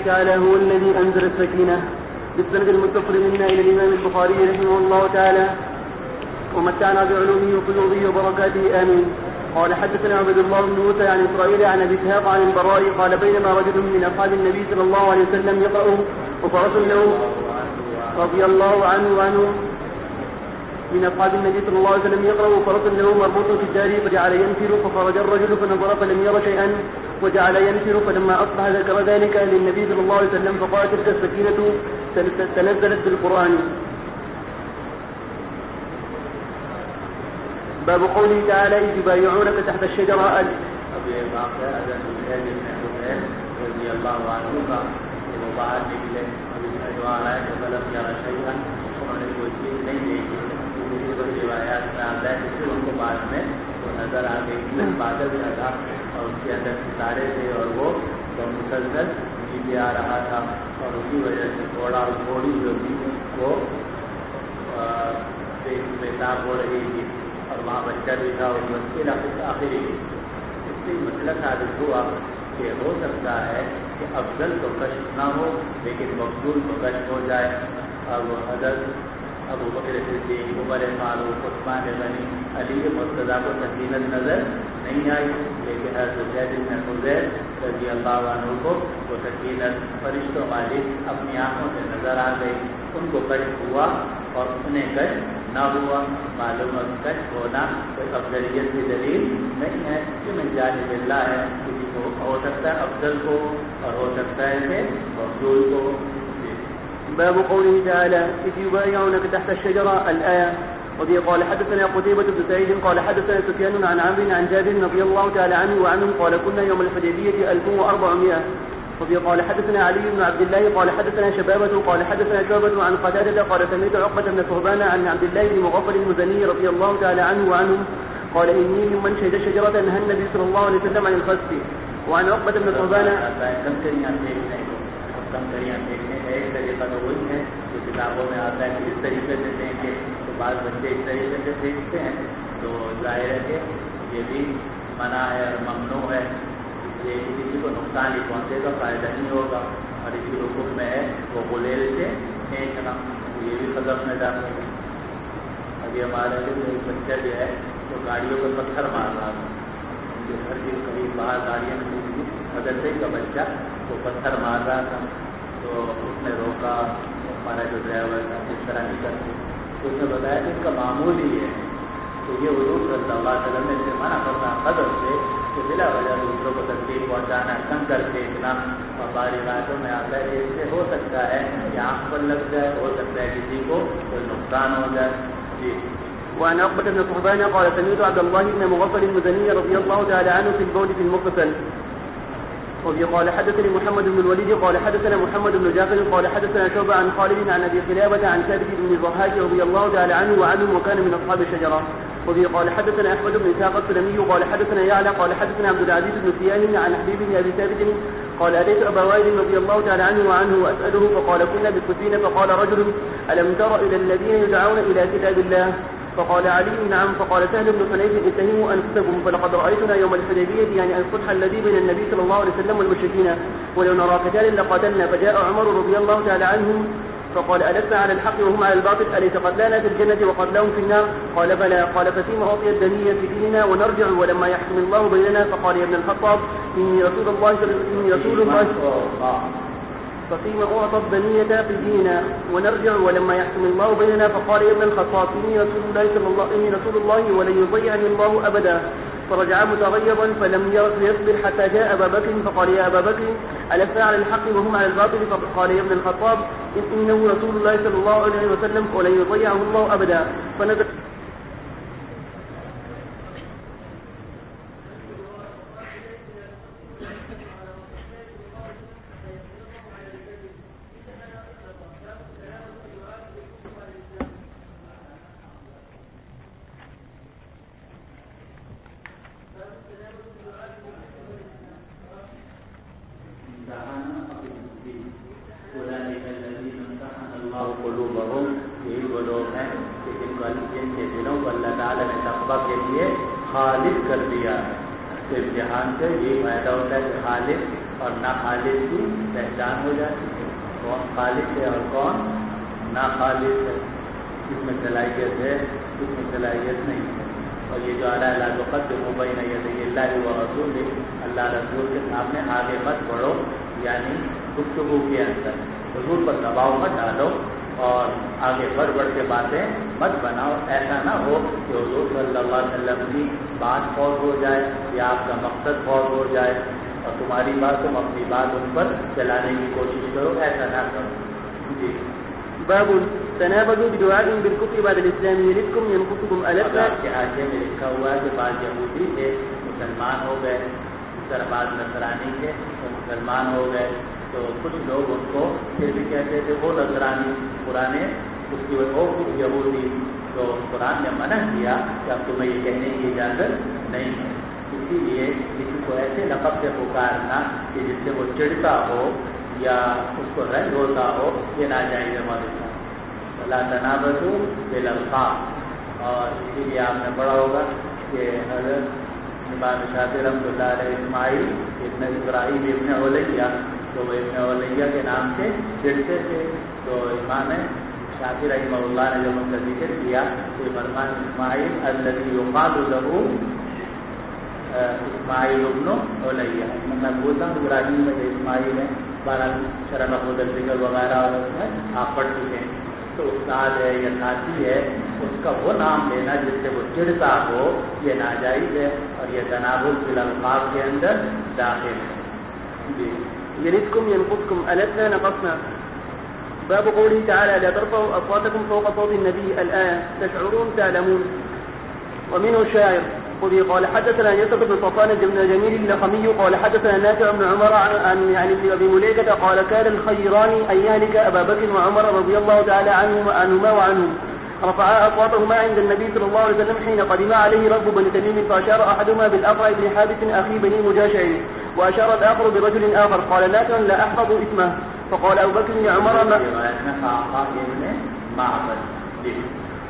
تعالى هو الذي أنزل السكينة بالسند المتصل منا إلى الإمام البخاري رحمه الله تعالى ومتعنا بعلومه وفيوضه وبركاته آمين. قال حدثنا عبد الله بن موسى عن إسرائيل عن أبي إسحاق عن البراء قال بينما رجل من أصحاب النبي صلى الله عليه وسلم يقرأ وفرس له رضي الله عنه من أصحاب النبي صلى الله عليه وسلم يقرأ وفرس له مربوط في الدار فجعل ينفر فخرج الرجل فنظر فلم ير شيئا وجعل ينفر فلما أصبح ذكر ذلك للنبي صلى الله عليه وسلم فقال تلك السكينة تنزلت بالقرآن. باب قوله تعالى إذ يبايعونك تحت الشجرة رضي الله عنه کا وہ باہر نکلے ابھی جو آ رہا ہے کہ فلم یرا شیئا انہوں نے کوئی چیز نہیں دیکھی. دوسری کوئی روایات میں آتا ہے کہ ان کو بعد میں وہ نظر آ گئی بادل لگا اور اس کے اندر ستارے تھے اور وہ مسلسل نیچے آ رہا تھا اور اسی وجہ سے گھوڑی جو تھی وہ پیشاب ہو رہی تھی اور وہاں بچہ بھی تھا اور مشکل آخری اس سے مطلب ثابت ہوا کہ ہو سکتا ہے کہ افضل تو کشف نہ ہو لیکن مقبول تو کشف ہو جائے. اور وہ حضرت ابو بکر صدیق عمر فاروق عثمان غنی علی مرتضیٰ کو سکینت نظر نہیں آئی لیکن حضرت زید بن حذیر رضی اللہ عنہ کو وہ سکینت فرشتوں والی اپنی آنکھوں سے نظر آ گئی. ان کو کشف ہوا اور انہیں کشف نہ ہوا. معلوم کشف ہونا کوئی افضلیت کی دلیل نہیں ہے کہ من جانب اللہ ہے. کسی کو ہو سکتا ہے افضل کو اور ہو سکتا ہے کہ مفضول کو. باب قوله تعالى إذ يبايعونك تحت الشجرة الآية. وبه قال حدثنا قتيبة بن سعيد قال حدثنا سفيان عن عمرو عن جابر رضي الله تعالى عنه وعنهم قال كنا يوم الحديبية 1400. وبه قال حدثنا علي بن عبد الله قال حدثنا شبابة قال حدثنا شعبة عن قتادة قال سمعت عقبة بن ثعبان عن عبد الله بن مغفل المزني رضي الله تعالى عنه وعنهم قال إني ممن شهد شجرة نهى النبي صلى الله عليه وسلم عن الخسف. وعن عقبة بن ثعبان ایک طریقہ تو وہی ہے جو کتابوں میں آتا ہے کہ اس طریقے سے دیکھیں تو بعض بچے اس طریقے سے دیکھتے ہیں تو ظاہر ہے کہ یہ بھی منع ہے اور ممنوع ہے. اس لیے کسی کو نقصان ہی پہنچے گا فائدہ نہیں ہوگا. اور اسی حکم میں ہے وہ غلیل سے پھینکنا یہ بھی قدم میں ڈالے گا. ابھی ہمارے جو ایک بچہ جو ہے تو گاڑیوں پر پتھر مار رہا تھا جو گھر کے قریب باہر گاڑیاں میں مدرسے کا بچہ وہ پتھر مار رہا تھا تو اس نے روکا. ہمارا جو ڈرائیور تھا جس طرح نہیں کرتے تو اس نے بتایا کہ اس کا معمول ہی ہے. تو یہ حضور صلی اللہ علیہ وسلم نے اسے منع کرنا قدر سے کہ بلا وجہ دوسروں کو تکلیف پہنچانا کم کر کے اتنا. اور باری باتوں میں آتا ہے کہ اس سے ہو سکتا ہے کہ آنکھ پر لگ جائے ہو سکتا ہے کسی کو کوئی نقصان ہو جائے. جی. وعن عقبة بن ثعبان قال سمعت عبد الله بن مغفل المزني رضي الله تعالى عنه في البول في المغتسل. وفي قال حدثني محمد بن الوليد قال حدثنا محمد بن جعفر قال حدثنا شعبة عن خالد عن ابي قلابة عن ثابت بن ضحاك رضي الله تعالى عنه وعنهم وكان من اصحاب الشجرة. وفي قال حدثنا احمد بن اسحاق السلمي قال حدثنا يعلى قال حدثنا عبد العزيز بن سياه عن حبيب بن ابي ثابت قال اتيت ابا وائل رضي الله تعالى عنه وعنه واساله فقال كنا بالسفينة فقال رجل الم تر الى الذين يدعون الى كتاب الله فقال علي نعم. فقال سهل بن حنيف اتهموا انفسكم فلقد رايتنا يوم الحديبيه يعني الصلح الذي بين النبي صلى الله عليه وسلم والمشركين ولو نرى قتالا لقاتلنا. فجاء عمر رضي الله تعالى عنه فقال ألسنا على الحق وهم على الباطل أليس قتلانا في الجنة وقتلهم في النار؟ قال بلى. قال ففيما أعطي الدنية في ديننا ونرجع ولما يحكم الله بيننا؟ فقال يا ابن الخطاب إني رسول الله ففيما أعطى الدنية في ديننا ونرجع ولما يحكم الله بيننا؟ فقال يا ابن الخطاب إني رسول الله ولن يضيعني الله أبدا. فرجع متغيظا فلم يصبر حتى جاء أبا بكر فقال يا أبا بكر ألسنا على الحق وهم على الباطل؟ فقال يا ابن الخطاب إنه رسول الله صلى الله عليه وسلم ولن يضيعه الله أبدا. فنزل یہی وہ لوگ ہیں کہ جن کے دلوں کو اللہ تعالیٰ نے تقویٰ کے لیے خالص کر دیا. تو امتحان سے یہی فائدہ ہوتا ہے کہ خالص اور ناخالص کی پہچان ہو جاتی ہے، کون خالص ہے اور کون ناخالص ہے، کس میں صلاحیت ہے کس میں صلاحیت نہیں ہے۔ اور یہ جو اعلیٰ تقدموا بین یدی اللہ ورسولہ، اللہ رسول کے سامنے آگے مت بڑھو، یعنی گفتگو کے اندر حضور پر دباؤ مت ڈالو اور آگے بڑھ کے باتیں مت بناؤ۔ ایسا نہ ہو کہ حضور صلی اللہ علیہ وسلم کی بات فوت ہو جائے یا آپ کا مقصد فوت ہو جائے اور تمہاری بات تم اپنی بات ان پر چلانے کی کوشش کرو، ایسا نہ کرو۔ جی باب تنابذوا بدعاء بالكفر بعد الاسلام يلدكم ينقصكم الفا۔ کے آگے میں لکھا ہوا ہے کہ بعض یہودی تھے مسلمان ہو گئے، اس طرح بعض نصرانی تھے وہ مسلمان ہو گئے، تو کچھ لوگ ان کو پھر بھی کہتے تھے وہ نصرانی پرانے، اس کی وہ یہودی، تو قرآن نے منع کیا کہ اب تمہیں یہ کہنے کی اجازت نہیں ہے۔ اسی لیے کسی کو ایسے لقب سے پکارنا کہ جس سے وہ چڑھتا ہو یا اس کو رنج ہوتا ہو، یہ ناجائز ہے معلوم۔ لا تنابذوا بالالقاب، اور اسی لیے آپ نے پڑھا ہوگا کہ حضرت امام شافعی رحمۃ اللہ علیہ اسماعیل ابن ابراہیم ابن علیہ، تو وہ ابن علیہ کے نام سے چڑھتے تھے، تو امام شافعی رحمہ اللہ نے جب ان کا ذکر کیا تو فرمان اسماعیل الذی یقال له اسماعیل ابن علیہ، میں بولتا ہوں ابراہیم میں جو اسماعیل ہے، بارہ شرح محمود الذکر وغیرہ اور اس میں آپ پڑھ چکے ہیں، تو استاد ہے یا ساتھی ہے اس کا وہ نام لینا جس سے وہ چڑھتا ہو، یہ ناجائز ہے اور یہ تنابذ بالالقاب کے اندر داخل ہے۔ جی يلدكم ينقصكم ألسنا نقصنا۔ باب قوله تعالى لا ترفعوا أصواتكم فوق صوت النبي الآية تشعرون تعلمون۔ ومنه الشاعر وبه قال حدثنا يوسف بن صفوان بن جميل اللخمي قال حدثنا نافع بن عمر عن ابن ابي مليكة قال كان الخيران ان يهلك ابا بكر وعمر رضي الله تعالى عنهما وعنهم، رفعا اصواتهما عند النبي صلى الله عليه وسلم حين قدم عليه رب بني تميم، فاشار احدهما بالاقرع بن حابس اخي بني مجاشع، واشار الاخر برجل اخر، قال نافع لا احفظ اسمه، فقال ابو بكر لعمر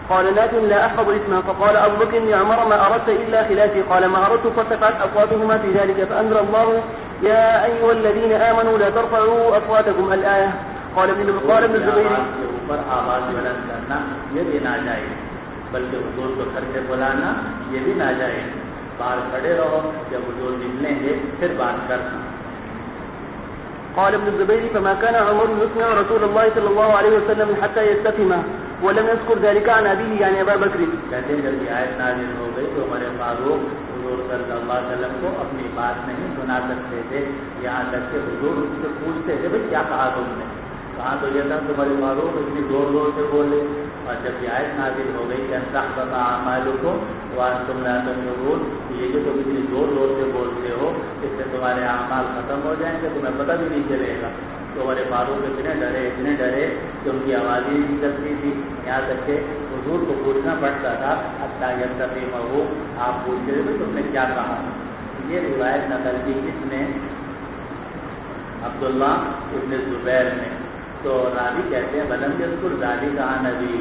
قال نافع لا أحفظ اسمه، فقال أبو بكر لعمر ما أردت إلا خلافي، قال ما أردت، فارتفعت أصواتهما في ذلك، فأنزل الله يا أيها الذين آمنوا لا ترفعوا أصواتكم الآية۔ قال ابن الزبير اوپر آواز بلند کرنا یہ بھی ناجائز، بلکہ حضور کو گھر سے بلانا یہ بھی ناجائز، باہر کھڑے رہو، جب حضور نکلیں گے پھر بات کرنا۔ قال ابن الزبير فما كان عمر يسمع رسول الله صلى الله عليه وسلم حتى يستفهمه، ولم يذكر ذلك عن أبيه يعني أبا بكر۔ کہتے ہیں جب یہ آیت نازل ہو گئی تو عمر فاروق حضور صلی اللہ علیہ وسلم کو اپنی بات نہیں سنا سکتے تھے، یہاں تک کہ حضور اس سے پوچھتے تھے بھائی کیا کہا تم نے، کہاں تو یہ تھا تمہارے فاروق اتنی زور زور سے بولے، اور جب یہ آیت نازل ہو گئی کہ تحبط اعمالکم وانتم لا تشعرون، یہ جو تم اتنی زور زور سے بولتے ہو اس سے تمہارے اعمال ختم ہو جائیں گے، تمہیں پتہ بھی نہیں چلے گا۔ تو ہمارے فاروق اتنے ڈرے کہ ان کی آواز ہی نہیں چلتی تھی، یہاں تک کہ حضور کو پوچھنا پڑتا تھا حتیٰ یستفہمہ، آپ پوچھتے تھے تم نے کیا کہا۔ یہ روایت نقل کی کس نے؟ عبداللہ ابن زبیر نے۔ تو راوی کہتے ہیں بلند یذکر ذالک عن ابیہ،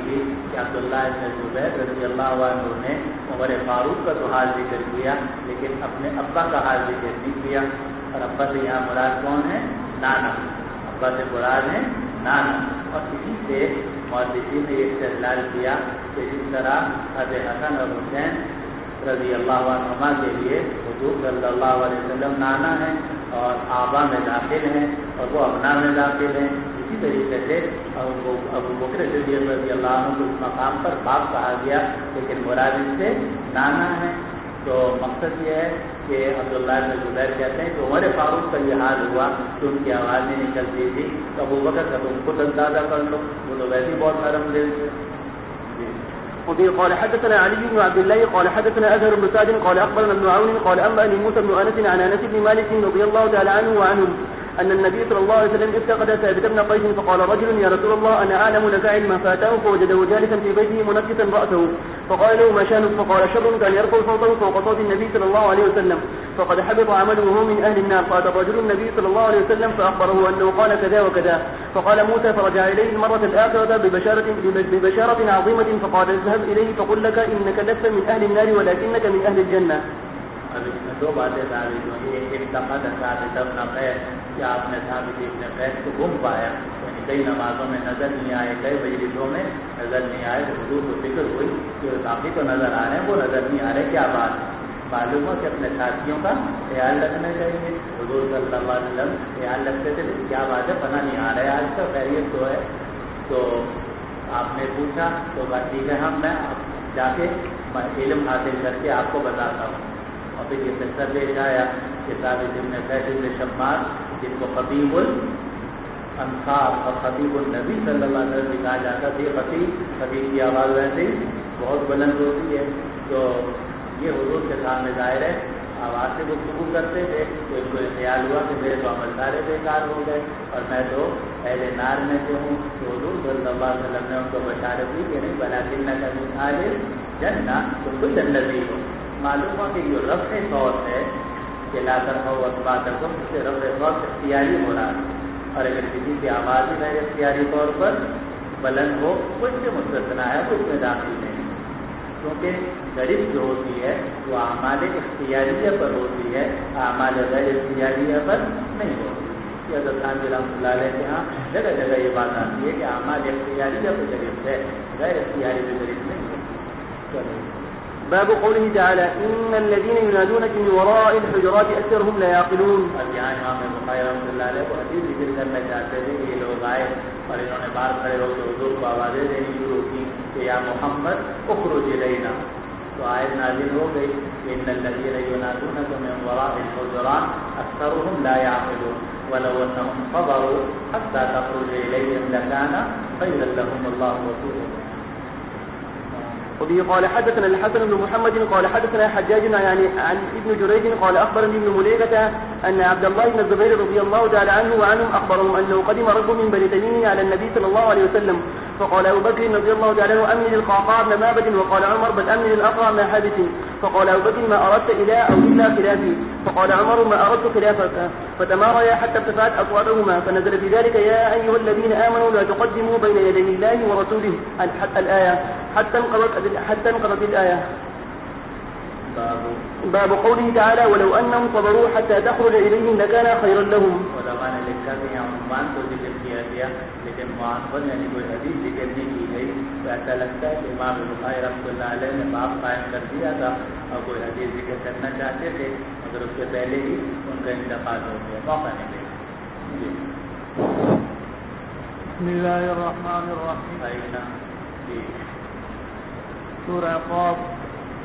کہ عبداللہ ابن زبیر رضی اللہ عنہ نے عمر فاروق کا تو حال ذکر کیا لیکن اپنے ابا کا حال ذکر نہیں کیا، اور ابا سے یہاں مراد کون ہے؟ نانا، ابا سے مراد ہے نانا۔ اور اسی سے محدثین نے استدلال کیا کہ جس طرح حضرت حسن اور حسین رضی اللہ عنہما کے لیے حضور صلی اللہ علیہ وسلم نانا ہیں اور آبا میں داخل ہیں اور وہ ابنا میں داخل ہیں، اسی طریقے سے ابو بکر صدیق رضی اللہ عنہ کو اس مقام پر باپ کہا گیا لیکن مراد اس سے نانا ہے۔ تو مقصد یہ ہے کہ عبداللہ بن زبیر کہتے ہیں کہ عمر فاروق کا یہ حال ہوا کہ ان کی آواز نہیں نکلتی تھی، تو ابو بکر کا تم خود اندازہ کر لو، وہ تو ویسے ہی بہت نرم دل تھے۔ وفي قال حدثنا علي بن عبد الله قال حدثنا أزهر بن سعد قال أخبرنا ابن عون قال أنبأني موسى بن أنس عن أنس بن مالك رضي الله تعالى عنه وعنهم أن النبي صلى الله عليه وسلم افتقد ثابت بن قيس فقال رجل يا رسول الله أنا أعلم لك علما، فأتاه فوجده جالسا في بيته منكسا رأسه، فقال له ما شأنك؟ فقال شر كان يرفع صوته فوق صوت النبي صلى الله عليه وسلم فقد حبط عمله وهو من أهل النار، فأتى رجل النبي صلى الله عليه وسلم فأخبره أنه قال كذا وكذا، فقال موسى فرجع إليه المرة الآخرة ببشارة عظيمة فقال اذهب إليه فقل لك إنك لست من أهل النار ولكنك من أهل الجنة۔ اب اس میں دو باتیں ثابت ہوئی، ایک افتقد ثابت بن قیس کہ آپ نے ثابت ابن قیس کو گم پایا، یعنی کئی نمازوں میں نظر نہیں آئے، کئی مجلسوں میں نظر نہیں آئے، تو حضور کو فکر ہوئی کہ باقی تو نظر آ رہے ہیں، وہ نظر نہیں آ رہے، کیا بات ہے؟ معلوم ہو کہ اپنے ساتھیوں کا خیال رکھنا چاہیے۔ حضور صلی اللہ علیہ وسلم خیال رکھتے تھے، کیا بات ہے پتہ نہیں آ رہا ہے آج کا، خیریت تو ہے؟ تو آپ نے پوچھا تو بات ٹھیک ہے، ہم میں جا کے علم حاصل کر کے آپ کو بتاتا ہوں۔ اور پھر یہ قصہ پیش آیا کہ ثابت ابن قیس بن شماس، جن کو خطیب الانصار اور خطیب النبی صلی اللہ علیہ وسلم کہا جاتا تھا، خطیب کی آواز ویسے ہی بہت بلند ہوتی ہے، تو یہ حضور کے سامنے ظاہر ہے آواز سے گفتگو کرتے تھے، تو ان کو خیال ہوا کہ میرے تو عمل سارے بیکار ہو گئے اور میں تو اہل نار میں سے ہوں۔ تو حضور صلی اللہ علیہ وسلم نے ان کو بشارت دی کہ نہیں، بلاکن کا مثال جنت، تو کوئی جنتی ہو۔ معلوم ہو کہ یہ رفع صوت ہے کہ لا ترفعوا اصواتکم، اس سے رفع صوت اختیاری ہو رہا ہے، اور اگر کسی کی آواز ہی غیر اختیاری طور پر بلند ہو، وہ اس سے مستثنا ہے، وہ اس میں داخل نہیں، کیونکہ گرفت جو ہوتی ہے وہ اعمال اختیاریہ پر ہوتی ہے، اعمال غیر اختیاریہ پر نہیں ہوتی۔ یہ حضرت خان رحمۃ اللہ علیہ کے ہاں جگہ جگہ یہ بات آتی ہے کہ اعمال اختیاریہ پر گرفت ہے، غیر اختیاری پہ گرفت نہیں ہوتی۔ باب قوله تعالى إن الذين ينادونك من وراء الحجرات أكثرهم لا يعقلون۔ اب یہاں امام بخاری رحمۃ اللہ علیہ کو حدیث ذکر کرنا چاہتے تھے کہ یہ لوگ آئے اور انہوں نے باہر کھڑے ہو کے حضور کو آوازیں دینی شروع کی کہ یا محمد اخرج الینا، تو آیت نازل ہو گئی ان الذین ینادونک من وراء الحجرات اکثرهم لا يعقلون ولو انهم صبروا حتى تخرج الیہم لکان خیرا لهم اللہ ورسولہ۔ وبه قال حدثنا الحسن بن محمد قال حدثنا حجاج يعني عن ابن جريج قال أخبرني ابن مليكة أن عبد الله بن الزبير رضي الله تعالى عنه وعنهم أخبرهم أنه قدم رجل من بني تميم على النبي صلى الله عليه وسلم، فقال أبو بكر رضي الله تعالى عنه أمن القعقاع بن معبد، وقال عمر بل أمن الأقرع بن حابس، فقال أبو بكر ما أردت إلى أو إلا خلافي، فقال عمر ما أردت خلافك، فتماريا حتى ارتفعت أصواتهما، فنزل في ذلك يا أيها الذين آمنوا لا تقدموا بين يدي الله ورسوله حتى الآية حتى انقضت الآية۔ باب قوله تعالى ولو أنهم صبروا حتى تخرج إليهم لكان خيرا لهم۔ علماء نے لکھا کہ یہاں عنوان کو ذکر کیا گیا لیکن معاون یعنی کوئی حدیث ذکر نہیں کی گئی، تو ایسا لگتا ہے کہ امام بخاری رحمۃ اللہ علیہ نے باب قائم کر دیا تھا اور کوئی حدیث ذکر کرنا چاہتے تھے مگر اس سے پہلے ہی ان کا انتقال ہو گیا، موقع نہیں ملا۔ بسم اللہ الرحمن الرحیم۔ سورہ قاف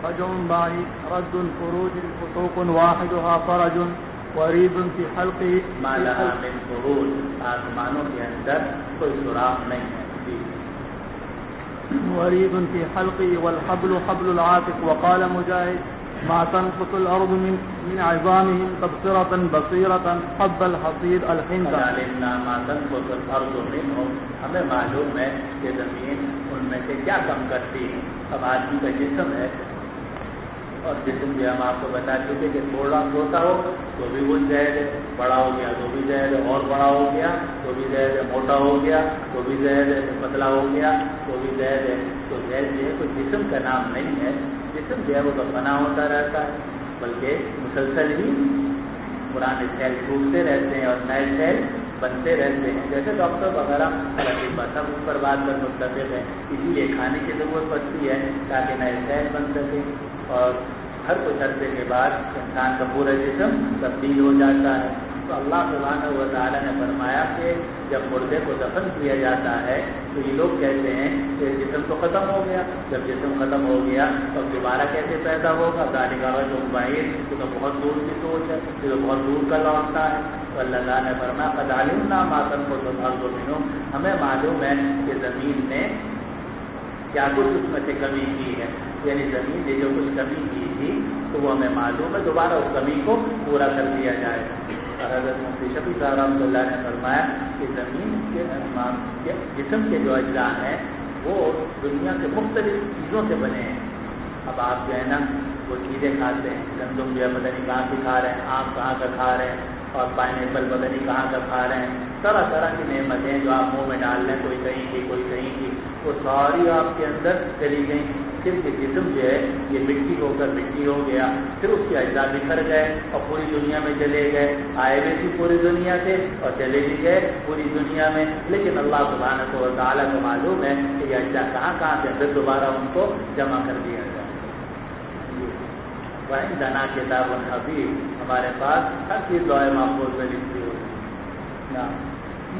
رجع بعید رد الفروج فسوق واحدها فرج ورید فی حلقه ما لها من فروج، آسمانوں کے اندر کوئی سوراخ نہیں ہے، ورید فی حلقه والحبل حبل العاتق، وقال مجاہد ما تنقص الارض من عظامهم تبصرة بصيرة حب الحصيد الحنطة۔ ما تنقص الارض منهم، ہمیں معلوم ہے کہ زمین ان میں سے کیا کم کرتی ہے۔ اب آدمی کا جسم ہے اور جسم بھی ہم آپ کو بتا چکے کہ تھوڑا چھوٹا ہو تو بھی وہ زہر ہے، بڑا ہو گیا تو بھی زہر ہے، اور بڑا ہو گیا تو بھی زہر ہے، موٹا ہو گیا تو بھی زہر ہے، پتلا ہو گیا تو بھی زہر ہے۔ تو زہر جو ہے کوئی جسم کا نام نہیں ہے، جسم جو ہے وہ تو فنا ہوتا رہتا ہے، بلکہ مسلسل ہی پرانے سیل ٹوٹتے رہتے ہیں اور نئے سیل بنتے رہتے ہیں، جیسے ڈاکٹر وغیرہ سب اس پر بات کر متفق ہیں، اسی لیے کھانے کی ضرورت پڑتی ہے تاکہ نئے سیل بن سکیں، اور ہر کچھ عرصے کے بعد انسان کا پورا جسم تبدیل ہو جاتا ہے۔ تو اللہ سبحانہ و تعالیٰ نے فرمایا کہ جب مردے کو دفن کیا جاتا ہے تو یہ لوگ کہتے ہیں کہ جسم تو ختم ہو گیا، جب جسم ختم ہو گیا تو دوبارہ کیسے پیدا ہوگا؟ ذالک رجع بعید، تو بہت دور کی سوچ ہے، یہ تو بہت دور کا لوٹتا ہے۔ تو اللہ تعالیٰ نے فرمایا قد علمنا ما تنقص الارض منهم، ہمیں معلوم ہے کہ زمین نے کیا کچھ اس میں سے کمی کی ہے، یعنی زمین نے جو کچھ کمی کی تھی تو وہ ہمیں معلوم ہے، دوبارہ اس کمی کو پورا کر دیا جائے گا۔ اور حضرت مفتی شفیع صاحب رحمۃ اللہ نے فرمایا کہ زمین کے جسم کے جو اجزاء ہیں وہ دنیا کے مختلف چیزوں سے بنے ہیں۔ اب آپ جو ہے نا وہ چیزیں کھاتے ہیں، گندم جو ہے پتہ نہیں کہاں کی کھا رہے ہیں، آم کہاں کا کھا رہے ہیں، اور پائن ایپل پتہ نہیں کہاں کا کھا رہے ہیں، طرح طرح کی نعمتیں جو آپ منہ میں ڈال رہے ہیں، کوئی کہیں کی کوئی کہیں کی، وہ ساری آپ کے اندر چلی گئیں۔ جسم کے جسم جو ہے یہ مٹی ہو کر مٹی ہو گیا، پھر اس کے اجزاء بکھر گئے اور پوری دنیا میں چلے گئے، آئے ہوئے بھی پوری دنیا سے اور چلے بھی گئے پوری دنیا میں، لیکن اللہ سبحانہ و تعالیٰ کو معلوم ہے کہ یہ اجزاء کہاں کہاں سے پھر دوبارہ ان کو جمع کر دیا جائے۔ وعندنا کتاب حفیظ، ہمارے پاس ہر چیز لوح محفوظ میں لکھی ہوئی ہے۔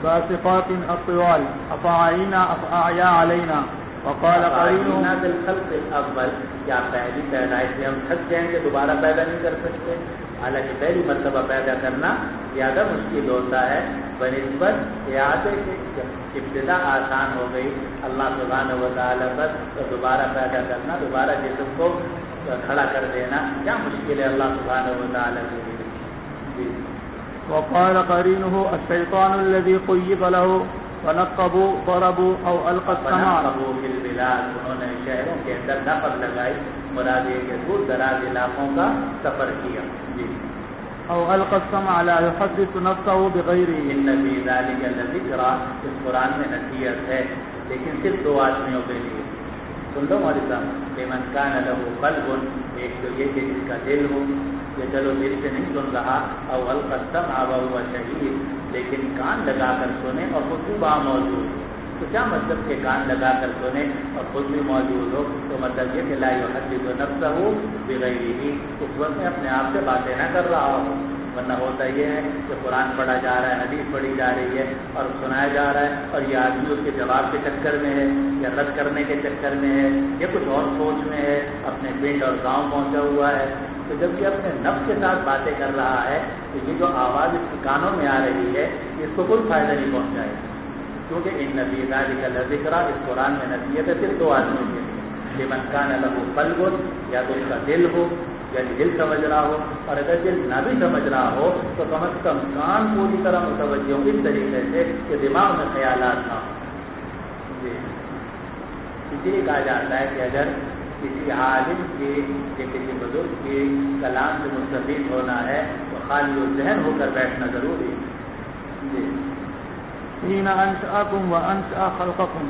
باسقات اطوال افاعینا افاعیا علینا وقال قرینہ بالخلق الاول، کیا پہلی پیدائش سے ہم تھک جائیں کہ دوبارہ پیدا نہیں کر سکتے؟ حالانکہ پہلی مرتبہ پیدا کرنا زیادہ مشکل ہوتا ہے بنسبت اعادے کے، ابتدا آسان ہو گئی اللہ سبحانہ و تعالیٰ پر، تو دوبارہ پیدا کرنا، دوبارہ جسم کو کھڑا کر دینا کیا مشکل ہے اللہ سبحانہ و تعالیٰ کے لیے۔ وقال قرینہ الشیطان الذی قیض له فنقبوا ضربوا او القى السماء، انہوں نے شہروں کے اندر نقب لگائی، مراد یہ کہ دور دراز علاقوں کا سفر کیا۔ جی او القى السمع لا يحدث نفسه بغيره، ان فی ذلک لذکر، اس قرآن میں نصیحت ہے لیکن صرف دو آدمیوں کے لیے، سن لو ہمارے ساتھ، لمن کان له قلب، ایک تو یہ کہ جس کا دل ہو، یہ چلو دل سے نہیں سن رہا، او القى السمع وهو شہید، لیکن کان لگا کر سنے اور خود بھی وہاں موجود ہو۔ تو کیا مطلب کہ کان لگا کر سنے اور خود بھی موجود ہو؟ تو مطلب یہ کہ لا يحدث نفسه بغیرہ، اس وقت میں اپنے آپ سے باتیں نہ کر رہا ہو، ورنہ ہوتا یہ ہے کہ قرآن پڑھا جا رہا ہے، حدیث پڑھی جا رہی ہے اور سنایا جا رہا ہے، اور یہ آدمی اس کے جواب کے چکر میں ہے یا رد کرنے کے چکر میں ہے یا کچھ اور سوچ میں ہے، اپنے پنڈ اور گاؤں پہنچا ہوا ہے۔ تو جب یہ اپنے نفس کے ساتھ باتیں کر رہا ہے تو یہ جو آواز اس کے کانوں میں آ رہی ہے اس کو کوئی فائدہ نہیں پہنچائے، کیونکہ ان فی ذلک لذکر، اس قرآن میں نصیحت ہے صرف دو آدمیوں کے لیے، لمن کان له قلب، یا تو اس کا دل ہو یعنی دل سمجھ رہا ہو، اور اگر دل نہ بھی سمجھ رہا ہو تو کم از کم کان پوری طرح متوجہ ہو اس طریقے سے کہ دماغ میں خیالات نہ ہوں۔ جی اسی لیے کہا جاتا ہے کہ اگر کسی عالم کے یا کسی بزرگ کے کلام سے مستفید ہونا ہے تو خالی و ذہن ہو کر بیٹھنا ضروری ہے۔ جی حين أنشأكم وأنشأ خلقكم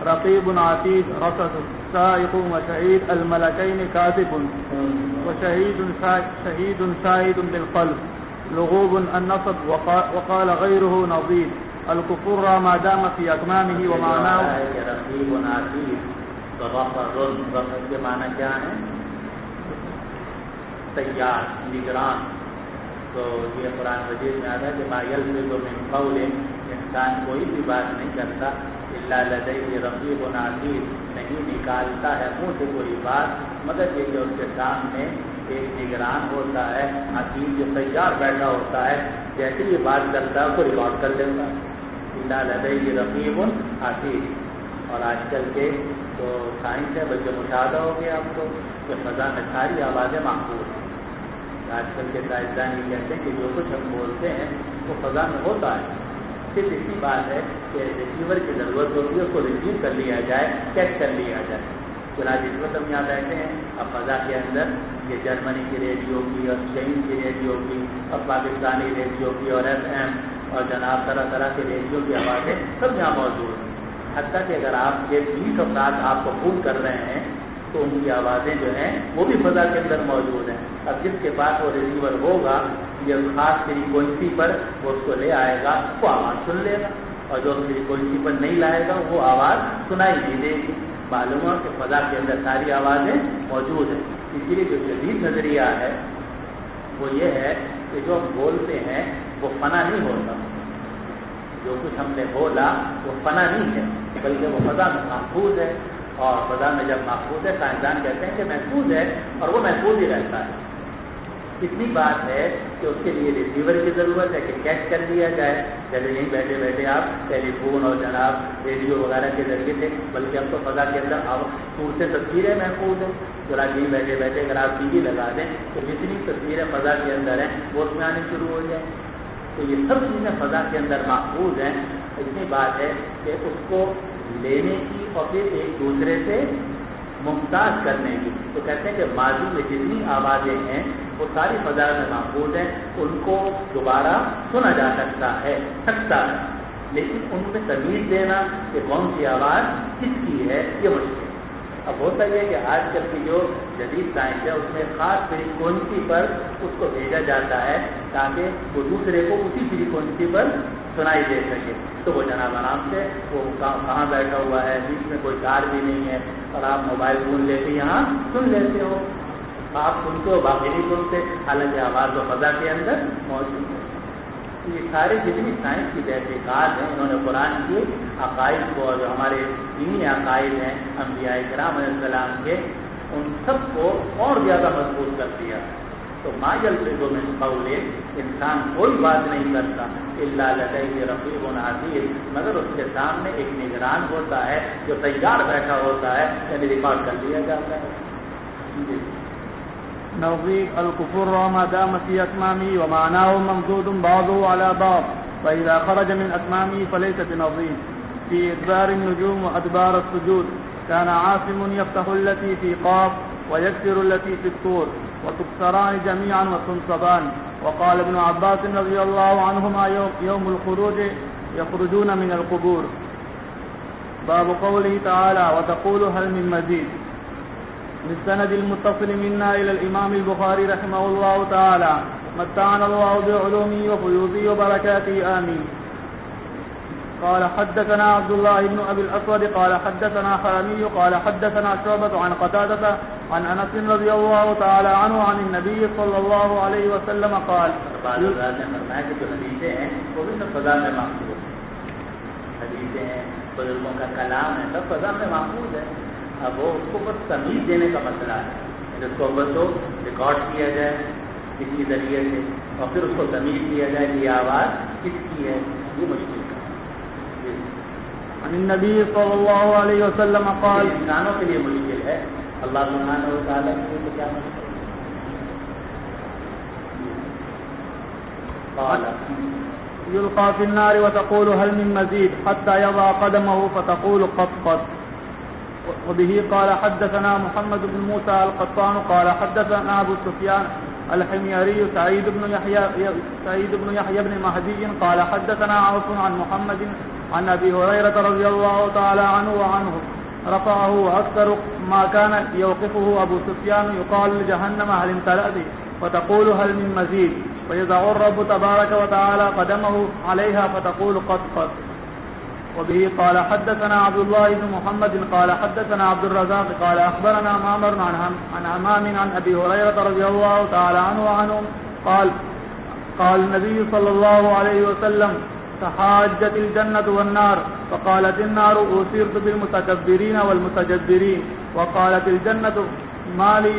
رقيب عتيد رصد سائق وشهيد الملكين كاتب وشهيد شاهد بالقلب لغوب النصب وقال غيره نظير الكفر ما دام في أكمامه ومعناه رقيب عتيد، رصد کے معنی کیا ہے؟ تیار، نگران۔ تو یہ قرآن مجید میں آتا ہے کہ ما یلفظ من قول، انسان کوئی بھی بات نہیں کرتا الا لدیہ رقیب عتید، نہیں نکالتا ہے منہ سے کوئی بات مگر یہ کہ اس کے سامنے ایک نگران ہوتا ہے، عتید جو تیار بیٹھا ہوتا ہے، جیسے یہ بات کرتا ہے اس کو ریکارڈ کر دیتا ہے، الا لدیہ رقیب عتید۔ اور آج کل کے تو سائنس ہے، بلکہ مشاہدہ ہو گیا آپ کو کہ فضا میں ساری آوازیں محفوظ ہیں۔ آج کل کے سائنسدان یہ کہتے ہیں کہ جو کچھ ہم بولتے ہیں وہ فضا میں ہوتا ہے، صرف اسی بات ہے کہ ریسیور کی ضرورت ہوتی ہے، اس کو ریسیو کر لیا جائے، چیک کر لیا جائے۔ چنانچہ جس وقت ہم یہاں بیٹھے ہیں، اب فضا کے اندر یہ جرمنی کی ریڈیو کی اور چین کی ریڈیو کی اور پاکستانی ریڈیو کی اور FM اور جناب طرح طرح کے ریڈیو کی آوازیں سب یہاں موجود ہیں۔ حتیٰ کہ اگر آپ یہ 20 افراد آپ کو فون کر رہے ہیں تو ان کی آوازیں جو ہیں وہ بھی فضا کے اندر موجود ہیں۔ اب جس کے پاس وہ ریسیور ہوگا یہ خاص فریکوینسی پر وہ اس کو لے آئے گا، وہ آواز سن لے گا، اور جو فریکوینسی پر نہیں لائے گا وہ آواز سنائی نہیں دے گی۔ معلوم ہے کہ فضا کے اندر ساری آوازیں موجود ہیں۔ اسی لیے جو جدید نظریہ ہے وہ یہ ہے کہ جو ہم بولتے ہیں وہ فنا نہیں ہوتا، جو کچھ ہم نے بولا وہ فنا نہیں ہے بلکہ وہ فضا میں محفوظ ہے، اور فضا میں جب محفوظ ہے سائنسدان کہتے ہیں کہ محفوظ ہے اور وہ محفوظ ہی رہتا ہے۔ اتنی بات ہے کہ اس کے لیے ریسیور کی ضرورت ہے کہ کیچ کر لیا جائے، جیسے یہیں بیٹھے بیٹھے آپ ٹیلی فون اور جناب ریڈیو وغیرہ کے ذریعے سے، بلکہ اب تو فضا کے اندر دور سے تصویریں محفوظ ہیں، ذرا یہیں بیٹھے بیٹھے اگر آپ TV لگا دیں تو جتنی تصویریں فضا کے اندر ہیں وہ اس میں آنے شروع ہو جائیں۔ تو یہ سب چیزیں فضا کے اندر محفوظ ہیں۔ اتنی بات ہے کہ اس کو لینے کی اور پھر ایک دوسرے سے ممتاز کرنے کی، تو کہتے ہیں کہ ماضی میں جتنی آوازیں ہیں وہ ساری فضا میں محفوظ ہیں، ان کو دوبارہ سنا جا سکتا ہے لیکن ان میں تمیز دینا کہ کون سی آواز کس کی ہے یہ مشکل ہے۔ اب ہوتا یہ کہ آج کل کی جو جدید سائنس ہے اس میں خاص فریکوینسی پر اس کو بھیجا جاتا ہے تاکہ وہ دوسرے کو اسی فریکوینسی پر سنائی دے سکے. تو وہ جناب آرام سے وہ کہاں بیٹھا ہوا ہے, بیچ میں کوئی تار بھی نہیں ہے, اور آپ موبائل فون لے کے یہاں سن لیتے ہو. آپ سنتے ہو, باقی نہیں سنتے, حالانکہ آواز و فضا کے اندر موجود ہے. یہ سارے جتنی سائنس کی تحقیقات ہیں انہوں نے قرآن کے عقائد کو اور جو ہمارے دینی عقائد ہیں انبیاء کرام علیہ السلام کے, ان سب کو اور زیادہ مضبوط کر دیا. تو ما یلفظ من قول, انسان کوئی بات نہیں کرتا الا لدیہ رقیب عتید, مگر اس کے سامنے ایک نگران ہوتا ہے جو تیار بیٹھا ہوتا ہے, یعنی ریکارڈ کر لیا جاتا ہے. نظير الكفر ما دام في أكمامه ومعناه ممدود بعضه على بعض, فإذا خرج من أكمامه فليس بنظير. في إدبار النجوم وأدبار السجود كان عاصم يفتح التي في قاف ويكسر التي في الطور, وتكسران جميعا وتنصبان. وقال ابن عباس رضي الله عنهما يوم الخروج يخرجون من القبور. باب قوله تعالى وتقول هل من مزيد. بالسند المتصل منا إلى الإمام البخاري رحمه الله تعالى متعنا الله بعلومه وفيوضه وبركاته آمين. قال حدثنا عبد الله بن أبي الأسود قال حدثنا حرمي قال حدثنا شعبة عن قتادة عن أنس رضي الله تعالى عنه عن النبي صلى الله عليه وسلم قال بعض حضرات نے فرمایا کہ جو حدیثیں ہیں وہ بھی سب فضا میں محفوظ ہیں. حدیثیں ہیں, بزرگوں کا کلام ہے, سب فضا میں محفوظ ہے. اب وہ اس کو بس تمیز دینے کا مسئلہ ہے, جس کو بس تو ریکارڈ کیا جائے کسی ذریعے سے, اور پھر اس کو تمیز دیا جائے کہ یہ آواز کس کی ہے, یہ مشکل ہے. عن النبي صلى الله عليه وسلم قال انسانوں کے لیے مشکل ہے, اللہ سبحانہ و تعالیٰ کے لیے کیا مشکل ہے. قال يلقى في النار وتقول هل من مزيد حتى يضع قدمه فتقول قط قط. وبه قال حدثنا محمد بن موسى القطان قال حدثنا أبو سفيان الحميري سعيد بن يحيى بن مهدي قال حدثنا عوف عن محمد عن أبي هريرة رضي الله تعالى عنه وعنه رفعه وأكثر ما كان يوقفه أبو سفيان يقال لجهنم هل امتلأت فتقول هل من مزيد, فيضع الرب تبارك وتعالى قدمه عليها فتقول قد قد. وبه قال حدثنا عبد الله بن محمد قال حدثنا عبد الرزاق قال أخبرنا معمر عن همام عن أبي هريرة رضي الله تعالى عنه وعنه قال النبي صلى الله عليه وسلم تحاجت الجنة والنار, فقالت النار أثرت بالمتكبرين والمتجبرين, وقالت الجنة ما لي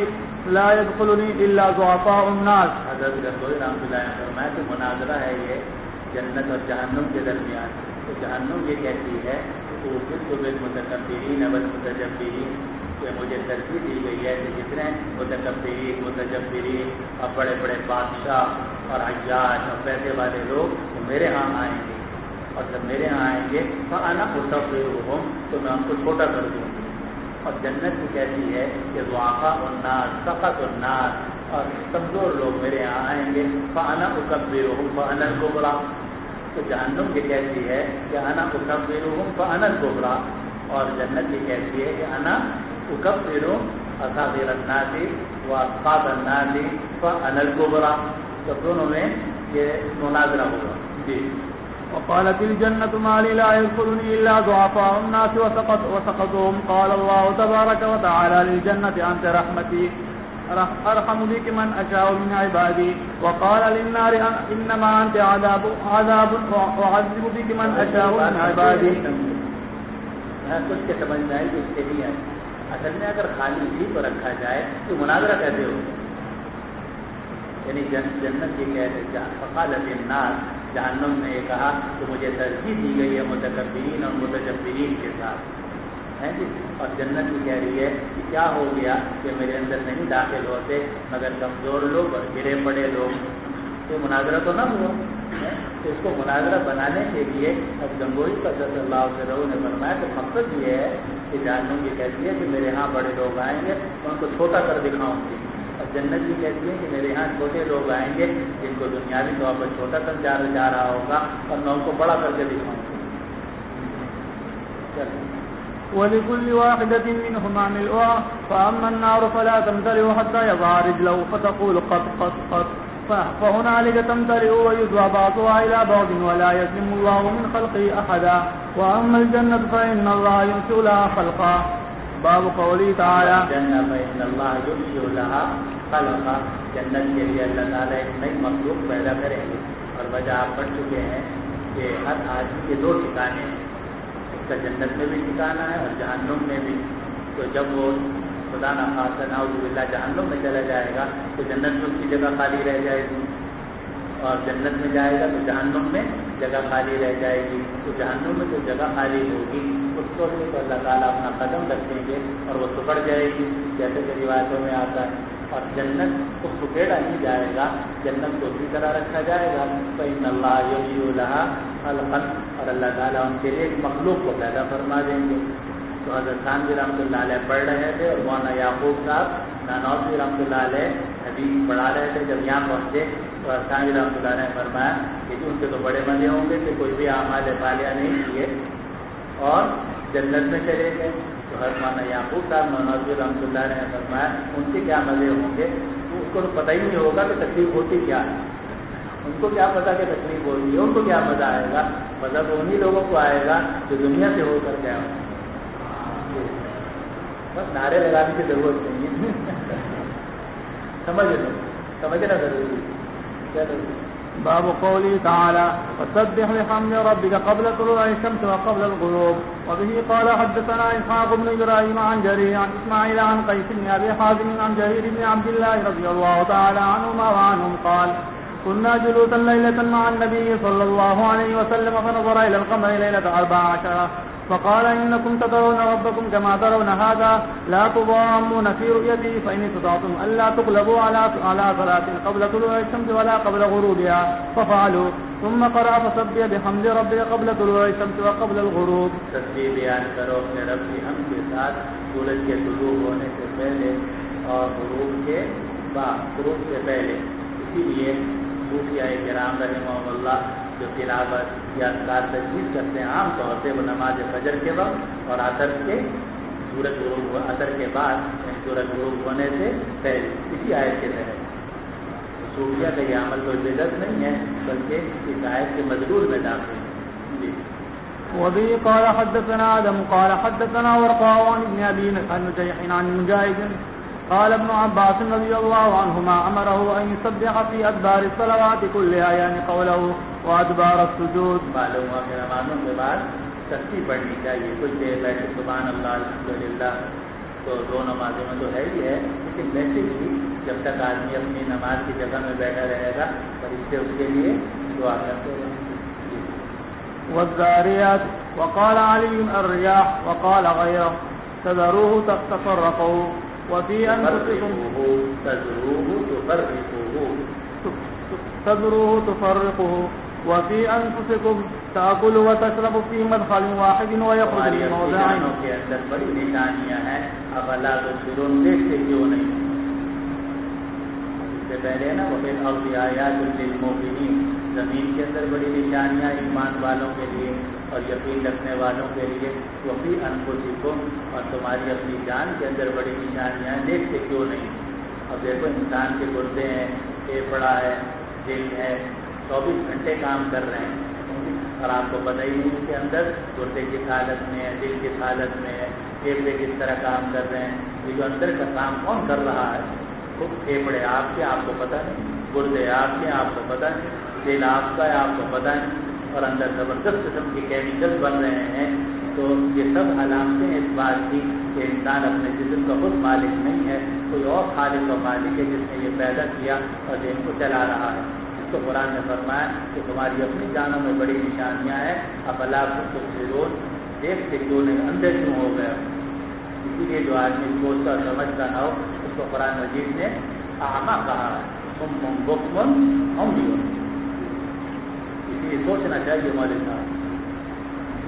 لا يدخلني إلا ضعفاء الناس. حضرت رسول رحمۃ اللہ علیہ فرمایا کہ مناظرہ ہے یہ جنت اور جہنم کے درمیان. تو جہنم یہ کہتی ہے کہ أثرت بالمتكبرين والمتجبرين, کہ مجھے ترجیح دی گئی ہے کہ جتنے متکبرین متجبرین اور بڑے بڑے بادشاہ اور حجاج اور پیسے والے لوگ وہ میرے ہاں آئیں گے, اور جب میرے ہاں آئیں گے فأنا أصغرهم, تو میں ان کو چھوٹا کر دوں گی. اور جنت بھی کہتی ہے کہ ضعفاء الناس سخط الناس, اور کمزور لوگ میرے ہاں آئیں گے فأنا أكبرهم فأنا الكبرى. تو جہنم یہ کہتی ہے کہ أنا أكبرهم فأنا الكبرى, اور جنت یہ کہتی ہے کہ أنا أكبر أصاغر الناس وأصغر الناس فأنا الكبرى. تو دونوں میں یہ مناظرہ ہوگا. جی. وقالت الجنة ما لي لا يدخلني إلا ضعفاء الناس وسقطهم. قال الله تبارك وتعالى للجنة أنت رحمتي أرحم بك من أشاء من عبادي. وقال للنار إنما أنت عذاب وأعذب بك من أشاء من عبادي. کچھ کے سمجھ میں آئے کہ اس کے لیے اصل میں اگر خالی اسی کو رکھا جائے تو مناظرہ کیسے ہو, یعنی جنت یہ کہتے ہیں فقالت النار, جہنم نے یہ کہا کہ مجھے ترجیح دی گئی ہے متکبرین اور متجبرین کے ساتھ ہیں جی, اور جنت بھی کہہ رہی ہے کہ کیا ہو گیا کہ میرے اندر نہیں داخل ہوتے مگر کمزور لوگ اور گرے پڑے لوگ. تو مناظرہ تو نہ ہوا. تو اس کو مناظرہ بنانے کے لیے اب گنگوئی کا صلی اللہ علیہ وسلم نے فرمایا کہ مقصد یہ ہے کہ جہنم یہ کہتی ہے کہ میرے ہاں بڑے لوگ آئیں گے میں ان کو چھوٹا کر دکھاؤں گی, اور جنت بھی کہتی ہے کہ میرے ہاں چھوٹے لوگ آئیں گے جن کو دنیاوی طور پر چھوٹا سمجھا جا رہا ہوگا اور میں ان کو بڑا کر کے دکھاؤں گی. ولكل واحدة منهما ملؤها فأما النار فلا تمتلئ حتى يضع رجله فتقول قط قط قط فهنالك تمتلئ ويدعى بعضها إلى بعض ولا يظلم الله من خلقه أحدا وأما الجنة فإن الله ينشئ لها خلقا. باب قوله تعالى الجنة فإن الله ينشئ لها خلقا. جنت کے لیے اللہ تعالیٰ ایک نئی مخلوق پیدا کریں گے. اور وجہ آپ پڑھ چکے ہیں کہ ہر آدمی کے دو ٹھکانے ہیں. اس کا جنت میں بھی ٹھکانا ہے اور جہنم میں بھی. تو جب وہ خدا نخواستہ نعوذ باللہ جہنم میں چلا جائے گا تو جنت میں اس کی جگہ خالی رہ جائے گی, اور جنت میں جائے گا تو جہنم میں جگہ خالی رہ جائے گی. تو جہنم میں جو جگہ خالی ہوگی اس کو بھی تو اللہ تعالیٰ اپنا قدم رکھیں گے اور وہ سکڑ جائے گی, جیسے کہ روایتوں میں آتا ہے. اور جنت کو سکیڑا نہیں جائے گا, جنت کو اسی طرح رکھا جائے گا. فإن اللہ یحیی لہا خلقا, اور اللہ تعالیٰ ان کے لیے ایک مخلوق کو پیدا فرما دیں گے. تو حضرت خانوی رحمۃ اللہ علیہ پڑھ رہے تھے اور مولانا یعقوب صاحب نانوتوی رحمۃ اللہ علیہ حدیث پڑھا رہے تھے. جب یہاں پہنچے تو خانوی رحمۃ اللہ علیہ نے فرمایا کہ ان کے تو بڑے مزے ہوں گے کہ کوئی بھی اعمال صالحہ نہیں کیے اور جنت میں چلے گئے. تو حضرت مولانا یعقوب صاحب نانوتوی رحمۃ اللہ علیہ نے فرمایا ان کے کیا مزے ہوں گے, تو اس کو تو پتہ ہی نہیں ہوگا کہ تکلیف ہوتی کیا ہے. ان کو کیا پتا کہ تکلیف ہوتی ہے, ان کو کیا مزہ آئے گا. مزہ تو انہیں لوگوں کو آئے گا جو دنیا سے ہو کر گیا ہوں. بس نعرے لگانے کی ضرورت نہیں ہے, سمجھنا ضروری کیا ضروری. باب قوله تعالى فسبح بحمد ربك قبل طلوع الشمس وقبل الغروب. وبه قال حدثنا إسحاق بن إبراهيم عن جرير عن إسماعيل عن قيس بن أبي حازم عن جرير بن عبد الله رضي الله تعالى عنهما وعنهم قال كنا جلوسا ليلة مع النبي صلى الله عليه وسلم فنظر إلى القمر ليلة 14 فقال إنكم ترون ربكم كما ترون هذا لا تضامون في رؤيته فإن استطعتم ألا تغلبوا على صلاة قبل طلوع الشمس ولا قبل غروبها ففعلوا. ثم قرأ فسبح بحمد ربك قبل طلوع الشمس وقبل الغروب. تسبیح بیان کرو اپنے رب کی حمد کے ساتھ سورج کے طلوع ہونے سے پہلے اور غروب کے بعد, غروب سے پہلے. اسی لیے صوفیاء کرام رحمہم اللہ جو تلاوت یا اذکار تجوید کرتے ہیں عام طور سے وہ نماز فجر کے وقت اور عصر کے سورج غروب عصر کے بعد سورج غروب ہونے سے پہلے اسی آیت کے تحت. صوفیاء کا یہ عمل کوئی بدعت نہیں ہے بلکہ اس آیت کے مدلول میں داخل ہے. جی. وبه قال حدثنا آدم قال حدثنا ورقاء عن ابن أبي نجيح عن مجاهد قال ابن عباس رضي الله عنهما أمره أن يسبح في أدبار الصلوات كلها يعني قوله وأدبار السجود. معلوم ہوا کہ نمازوں کے بعد تسبیح پڑھنی چاہیے. کچھ دیر بیٹھے سبحان اللہ الحمدللہ تو دو نمازوں میں تو ہے ہی ہے, لیکن ویسے بھی جب تک آدمی اپنی نماز کی جگہ میں بیٹھا رہے گا فرشتے اس کے لیے دعا کرتے ہیں. والذاريات وقال علي الرياح وقال غيره تذروه تتفرقوا وفي أنفسكم تذروه تفرقه وفي أنفسكم تأكل وتشرب في مدخل واحد ويخرج من موضعين. کے اندر بڑی نشانیاں ہیں, اب اللہ تبصرون دیکھتے کیوں نہیں. اس سے پہلے نا وفي الأرض آيات للموقنين, زمین کے اندر بڑی نشانیاں ایمان والوں کے لیے اور یقین رکھنے والوں کے لیے. وفي أنفسكم, اور تمہاری اپنی جان کے اندر بڑی نشانیاں ہیں, دیکھتے کیوں نہیں. اب دیکھو انسان کے گردے ہیں, پھیپڑا ہے, دل ہے, 24 گھنٹے کام کر رہے ہیں اور آپ کو پتہ ہی نہیں کہ اندر گردے کس حالت میں ہے, دل کس حالت میں ہے, پھیپڑے کس طرح کام کر رہے ہیں. یہ جو اندر کا کام کون کر رہا ہے, خود پھیپڑے آپ کے آپ کو پتہ نہیں, گردے آپ کے آپ کو پتہ نہیں, دل آپ کا ہے آپ کو پتہ نہیں, اور اندر زبردست قسم کے کیمیکل بن رہے ہیں. تو یہ سب علامتیں اس بات کی کہ انسان اپنے جسم کا خود مالک نہیں ہے, کوئی اور خالق و مالک ہے جس نے یہ پیدا کیا اور ان کو چلا رہا ہے. اس کو قرآن نے فرمایا کہ تمہاری اپنی جانوں میں بڑی نشانیاں ہیں, اب اللہ کو روز دیکھتے کیوں نہیں, اندر کیوں ہو گیا. اسی لیے جو آدمی سوچتا اور سمجھتا نہ ہو اس کو قرآن مجید نے اعمیٰ کہا ہے, صم بکم عمی. اسی لیے سوچنا چاہیے مولوی صاحب.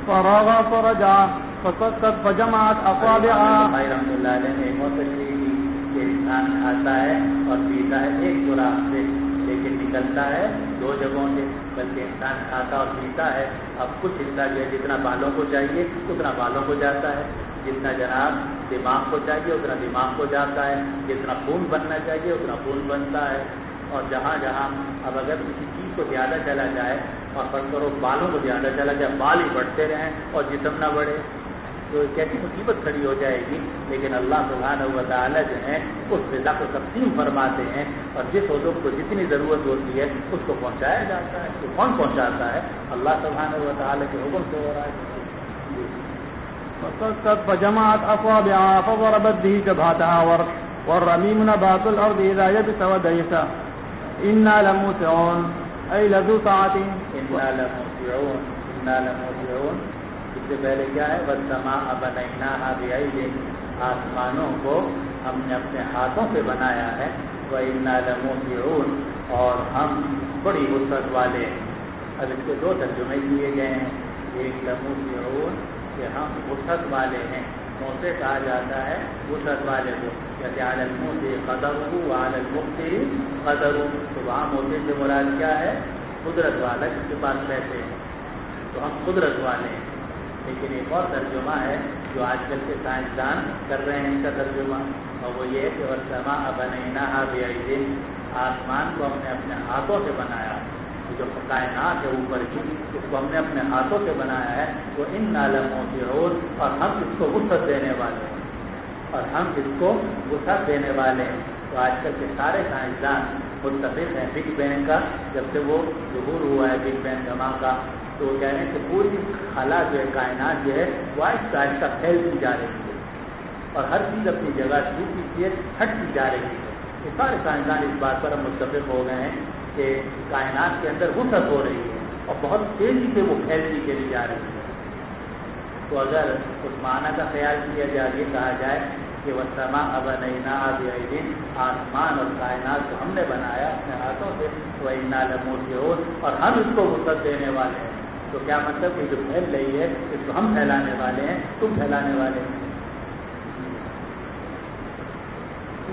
فراغ فرجع فسكت فجمعت اصابعها. بھائی رحمۃ اللہ علیہ نے بہت تشریح کی کہ انسان کھاتا ہے اور پیتا ہے ایک خوراک سے, لیکن نکلتا ہے 2 جگہوں سے. بلکہ انسان کھاتا اور پیتا ہے, اب کچھ حصہ جو ہے جتنا بالوں کو چاہیے اتنا بالوں کو جاتا ہے, جتنا جناب دماغ کو چاہیے اتنا دماغ کو جاتا ہے، جتنا خون بننا چاہیے اتنا خون بنتا ہے، اور جہاں جہاں اب اگر کسی چیز کو زیادہ چلا جائے اور فرض کرو بالوں کو زیادہ چلا جائے، بال ہی بڑھتے رہیں اور جسم نہ بڑھے تو کیسی مصیبت کھڑی ہو جائے گی۔ لیکن اللہ سبحانہ و تعالیٰ جو ہے اس غذا کو تقسیم فرماتے ہیں اور جس عضو کو جتنی ضرورت ہوتی ہے اس کو پہنچایا جاتا ہے۔ تو کون پہنچاتا ہے؟ اللہ سبحانہ و تعالیٰ کے حکم سے ہو رہا ہے۔ فجمعت أصابعها فضربت به جبهتها والرميم نبات الأرض إذا يبس وديس إنا لموسعون أي لذو ساعة إنا لموسعون اس سے پہلے کیا ہے؟ والسماء بنيناها بأيد، آسمانوں کو ہم نے اپنے ہاتھوں سے بنایا ہے، وإنا لموسعون اور ہم بڑی وسعت والے ہیں۔ اب اس کے دو ترجمے کیے گئے ہیں، ایک لموسعون کہ ہم وسعت والے ہیں، موسع کہا جاتا ہے وسعت والے کو، جیسے علی الموسع قدرہ وعلی المقتر قدرہ، تو وہاں موسع سے مراد کیا ہے؟ قدرت والا، جس کے پاس پیسے ہیں، تو ہم قدرت والے ہیں۔ لیکن ایک اور ترجمہ ہے جو آج کل کے سائنسدان کر رہے ہیں ان کا ترجمہ، اور وہ یہ کہ والسماء بنيناها بأيد، آسمان کو ہم نے اپنے ہاتھوں سے بنایا، جو کائنات ہے اوپر کی اس کو ہم نے اپنے ہاتھوں سے بنایا ہے، وہ إنا لموسعون، اور ہم اس کو وسعت دینے والے ہیں، اور ہم اس کو وسعت دینے والے ہیں۔ تو آج کل کے سارے سائنسدان متفق ہیں بگ بینگ کا، جب سے وہ ظہور ہوا ہے بگ بینگ دھماکہ کا، تو وہ کہہ رہے ہیں کہ پوری خلا جو ہے کائنات جو ہے وہ آہستہ آہستہ پھیلتی جا رہی ہے اور ہر چیز اپنی جگہ چھوٹی چیز ہٹتی جا رہی ہے۔ یہ سارے سائنسدان اس بات پر ہم متفق ہو گئے ہیں کہ کائنات کے اندر وسعت ہو رہی ہے اور بہت تیزی سے وہ پھیلتی چلی جا رہی ہے۔ تو اگر اس معنی کا خیال کیا جائے، یہ کہا جائے کہ والسماء بنيناها بأيد، آسمان اور کائنات کو ہم نے بنایا اپنے ہاتھوں سے، وإنا لموسعون، اور ہم اس کو وسعت دینے والے ہیں، تو کیا مطلب کہ جو پھیل رہی ہے اس کو ہم پھیلانے والے ہیں، تم پھیلانے والے ہیں۔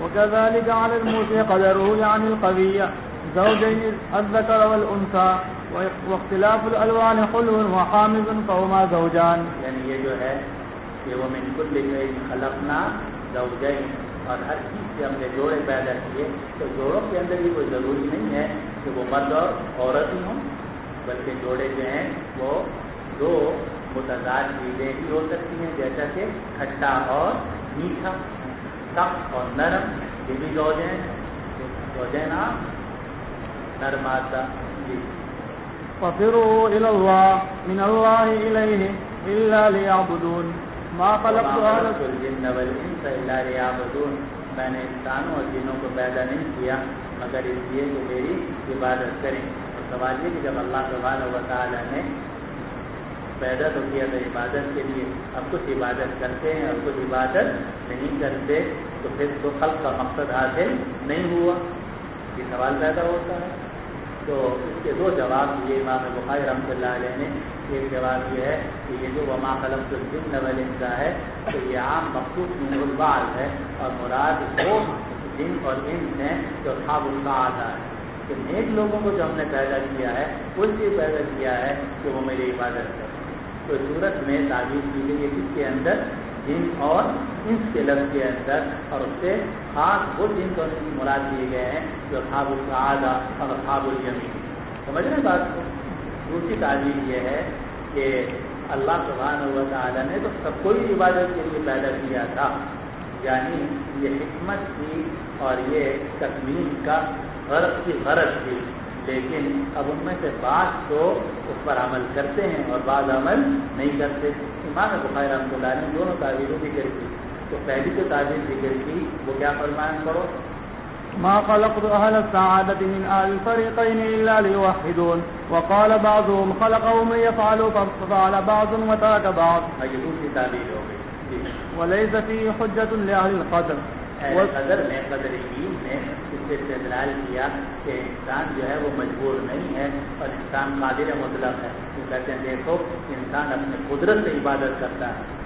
وكذلك على الموسع قدره يعني القوي زوجين الذكر والأنثى واختلاف الألوان حلو وحامض فهما زوجان، یعنی یہ جو ہے کہ وہ من كل شيء خلقنا زوجين، اور ہر چیز سے ہم نے جوڑے پیدا کیے، تو جوڑوں کے اندر یہ کوئی ضروری نہیں ہے کہ وہ مرد اور عورت ہی ہوں، بلکہ جوڑے جو ہیں وہ دو متضاد چیزیں ہی ہو سکتی ہیں، جیسا کہ کھٹا اور میٹھا، سخت اور نرم، یہ بھی زوجین نرم آتا۔ جی ففروا إلى الله من الله إليه إلا ليعبدون ما خلقت الجن والانس الا ليعبدون، میں نے انسانوں اور جنوں کو پیدا نہیں کیا مگر اس لیے کہ میری عبادت کریں۔ اور سوال یہ کہ جب اللہ سبحانہ و تعالیٰ نے پیدا تو کیا تھا عبادت کے لیے، اب کچھ عبادت کرتے ہیں اور کچھ عبادت نہیں کرتے، تو پھر تو خلق کا مقصد حاصل نہیں ہوا، یہ سوال پیدا ہوتا ہے۔ تو اس کے دو جواب دیے امام بخاری رحمۃ اللہ علیہ نے۔ ایک جواب یہ ہے کہ یہ جو وما خلقت الجن والانس ہے تو یہ عام مخصوص من البعض ہے، اور مراد وہ جن اور انس ہیں جو اصحاب السعادہ ہے، کہ نیک لوگوں کو جو ہم نے پیدا کیا ہے اس لیے پیدا کیا ہے کہ وہ میری عبادت کریں۔ تو صورت میں تعبیر کی گئی ہے کس کے اندر؟ جن اور انس کے لفظ کے اندر، اور اس سے خاص وہ جن اور انس مراد دیے گئے ہیں جو اصحاب السعادہ اور اصحاب الیمین۔ سمجھ رہے ہیں بات کو؟ دوسری تعبیر یہ ہے کہ اللہ سبحانہ و تعالیٰ نے تو سب کو ہی عبادت کے لیے پیدا کیا تھا، یعنی یہ حکمت تھی اور یہ تکمیل کا غرض تھی، لیکن اب ان میں سے بعض تو اس پر عمل کرتے ہیں اور بعض عمل نہیں کرتے۔ امام بخاری رحمۃ اللہ نے دونوں تعبیریں ذکر کی، تو پہلی جو تعبیر ذکر کی وہ کیا فرمائیں کرو؟ ما خلقت أهل السعادة من أهل الفريقين إلا ليوحدون، وقال بعضهم خلقهم ليفعل ففعل بعض وترك بعض، یہ دوسری تعبیر ہو گئی۔ وليس فيه حجة لأهل القدر، قدر نے قدرین نے اس سے استدلال کیا کہ انسان جو ہے وہ مجبور نہیں ہے اور انسان قادر مطلق ہے۔ وہ کہتے ہیں دیکھو انسان اپنے قدرت سے عبادت کرتا ہے،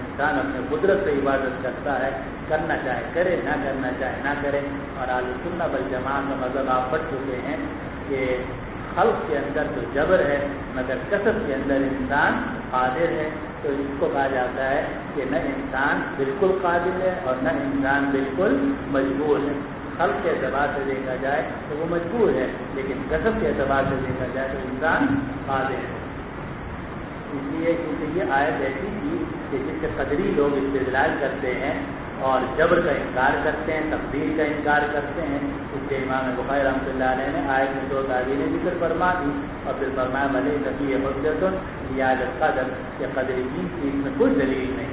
انسان اپنے قدرت سے عبادت کرتا ہے، کرنا چاہے کرے، نہ کرنا چاہے نہ کرے۔ اور اہل سنت والجماعت کا مذہب آپ پڑھ چکے ہیں کہ خلق کے اندر تو جبر ہے مگر کسب کے اندر انسان قادر ہے۔ تو اس کو کہا جاتا ہے کہ نہ انسان بالکل قادر ہے اور نہ انسان بالکل مجبور ہے. خلق کے اعتبار سے دیکھا جائے تو وہ مجبور ہے، لیکن کسب کے اعتبار سے دیکھا جائے تو انسان قادر ہے. اس لیے کیونکہ یہ آیت ایسی تھی کہ جس سے قدری لوگ استدلال کرتے ہیں اور جبر کا انکار کرتے ہیں، تقدیر کا انکار کرتے ہیں. اس کے امام بخاری رحمۃ اللہ علیہ نے آیت میں 2 تعبیریں ذکر فرما دی اور پھر فرمایا بھلے نفی حجت یا قدر کہ قدری کی اس میں کوئی دلیل نہیں.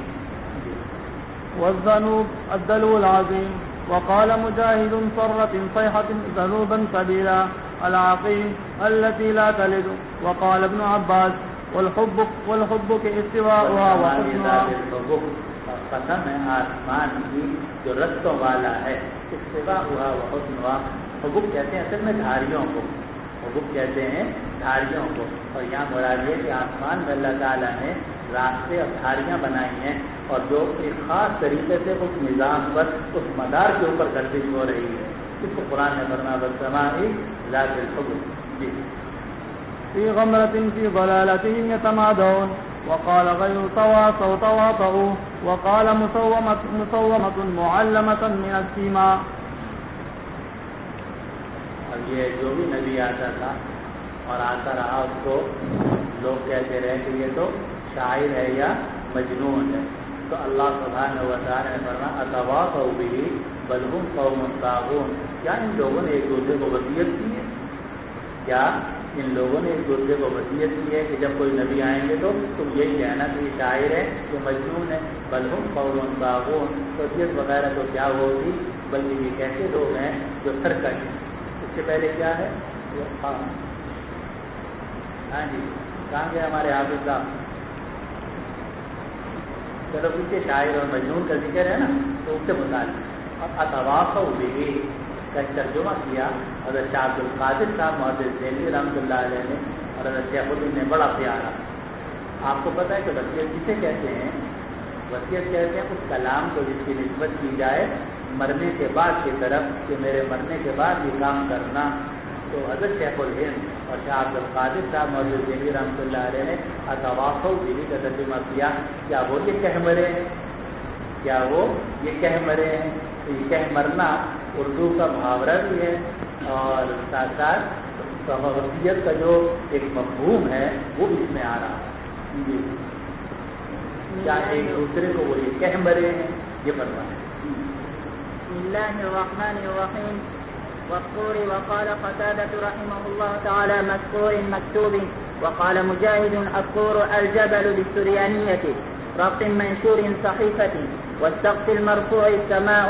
والذنوب الدلو العظيم. وقال مجاهد صرت صيحة ذنوبا سبيلا العقيم التي لا تلد. وقال ابن عباس والحب كاستواؤها وحسنها. قسم ہے آسمان کی جو رستوں والا ہے، استوا ہوا وہ حسن ہوا. حبوب کہتے ہیں اصل میں دھاریوں کو، حبوب کہتے ہیں دھاریوں کو. اور یہاں مراد یہ کہ آسمان میں اللہ تعالیٰ نے راستے اور دھاریاں بنائی ہیں اور جو ایک خاص طریقے سے اس نظام پر، اس مدار کے اوپر گردش ہو رہی ہے. اس کو قرآن نے فرمایا والسماء ذات الحبوب. جی في غمرة في ضلالتهم يتمادون. وقال غير تواصوا تواطؤوا. وقال مسومة معلمة من السيما. اب یہ جو بھی نبی آتا تھا اور آتا رہا اس کو لوگ کہتے رہے کہ یہ تو شاعر ہے یا مجنون ہے. تو اللہ سبحانہ و تعالیٰ نے فرمایا اتواصوا به بل هم قوم طاغون. کیا ان لوگوں نے ایک دوسرے کو وصیت کی ہے؟ کیا ان لوگوں نے ایک دوسرے کو وصیت کی ہے کہ جب کوئی نبی آئیں گے تو تم یہی کہنا کہ یہ شاعر ہے، یہ مجنون ہے؟ بل هم قوم طاغون. وصیت وغیرہ تو کیا ہوگی، بلکہ یہ کیسے لوگ ہیں جو سرکش ہیں. اس سے پہلے کیا ہے؟ ہاں جی کہاں گئے ہمارے حافظ صاحب؟ چلو پیچھے شاعر اور مجنون کا ذکر ہے نا، تو اس سے متعلق. اور اتواصوا به کا ترجمہ کیا حضرت شاہ عبد القادر صاحب محدث دہلوی رحمۃ اللہ علیہ نے اور حضرت شیخ الدین نے بڑا پیارا. آپ کو پتہ ہے کہ وصیت کسے کہتے ہیں؟ وصیت کہتے ہیں اس کلام کو جس کی نسبت کی جائے مرنے کے بعد کی طرف کہ میرے مرنے کے بعد یہ کام کرنا. تو حضرت شیخ الہند اور شاہ عبد القادر صاحب محدث دہلوی رحمۃ اللہ علیہ نے اتواصوا به کا ترجمہ کیا. کیا وہ یہ کہہ مرے ہیں؟ کیا وہ یہ کہہ مرے ہیں؟ تو یہ کہہ مرنا اردو کا محاورہ بھی ہے اور ساتھ ساتھ وصیت کا جو ایک مفہوم ہے وہ اس میں آ رہا ہے. جی کیا ایک دوسرے کو وہ یہ کہہ مرے ہیں، یہ فرمائیں. بسم الله الرحمن الرحيم. والطور. وقال قتادة رحمه الله تعالى مذكور مكتوب. وقال مجاهد الطور الجبل بالسريانية رق منشور صحيفة. والسقف المرفوع السماء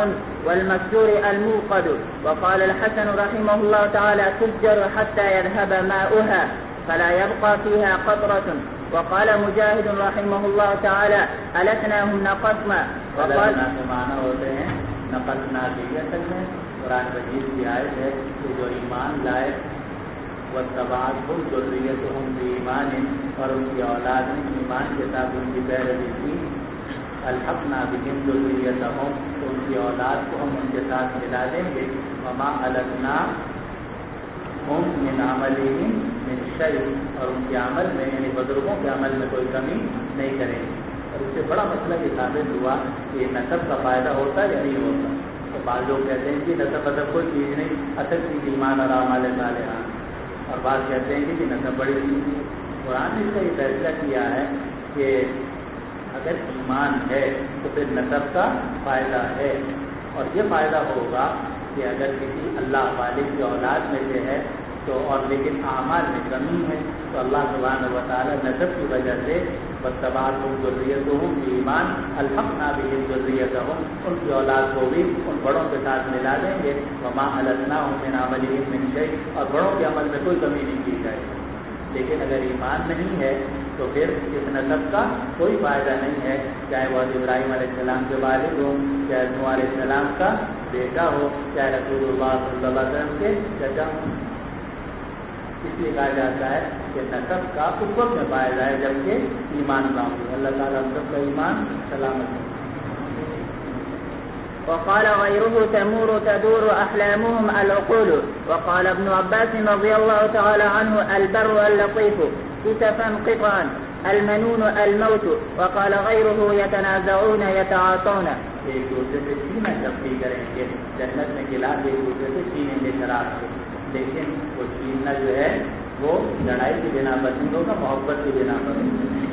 والمسجور الموقد. وقال الحسن رحمه الله تعالى تفجر حتى يذهب ماؤها فلا يبقى فيها قطرة. وقال مجاهد رحمه الله تعالى ألتناهم نقصنا. وقال معنی ہوتے ہیں نقصنا کی اصل میں قرآن مجید کی آیت ہے کہ جو ایمان لائے واتبعتهم ذریتهم بإیمان، اور ان کی اولاد نے ایمان کے ساتھ ان کی پیروی کی. الحقنا بهم ذریتهم، ان کی اولاد کو ہم ان کے ساتھ ملا دیں گے. وما ألتناهم من عملهم من شيء، اور ان کے عمل میں یعنی بزرگوں کے عمل میں کوئی کمی نہیں کریں گے. اور اس سے بڑا مسئلہ یہ ثابت ہوا کہ نسب کا فائدہ ہوتا ہے یا نہیں ہوتا. تو بعض لوگ کہتے ہیں کہ نسب ادب کوئی چیز نہیں، اصل چیز ایمان اور اعمال صالحہ. اور بعض کہتے ہیں کہ نسب بڑی چیز ہے. قرآن نے اس کا یہ فیصلہ کیا ہے کہ اگر ایمان ہے تو پھر نسب کا فائدہ ہے. اور یہ فائدہ ہوگا کہ اگر کسی اللہ والے کی اولاد میں سے ہے تو اور لیکن اعمال میں کمی ہے تو اللہ سبحانہ و تعالیٰ نسب کی وجہ سے واتبعتهم ذریتهم بإیمان الحقنا بهم ذریتهم، ان کی اولاد کو بھی ان بڑوں کے ساتھ ملا دیں گے. وما ألتناهم من عملهم من شيء، اور بڑوں کے عمل میں کوئی کمی نہیں کی جائے. لیکن اگر ایمان نہیں ہے تو پھر اس نسب کا کوئی فائدہ نہیں ہے، چاہے وہ ابراہیم علیہ السلام کے والد ہو، چاہے نوح علیہ السلام کا بیٹا ہو، چاہے رسول اللہ صلی اللہ علیہ وسلم کے چچا ہو. اس لیے کہا جاتا ہے کہ نسب کا اس وقت میں فائدہ ہے جبکہ ایمان نہ ہو. اللہ تعالیٰ ہم سب کا ایمان سلامت ہے. وقال غيره تمور تدور أحلامهم العقول. وقال ابن عباس رضي الله تعالى عنه البر اللطيف كتفا قطعا. المنون الموت وقال غيره يتنازعون يتعاطون. ایک دوسرے سے سینہ چپٹی کریں گے، جنت میں گلاس ایک دوسرے سے چھینیں گے شراب سے، لیکن وہ چھیننا جو ہے وہ لڑائی کی بنا پر نہیں ہوگا، محبت کی بنا پر.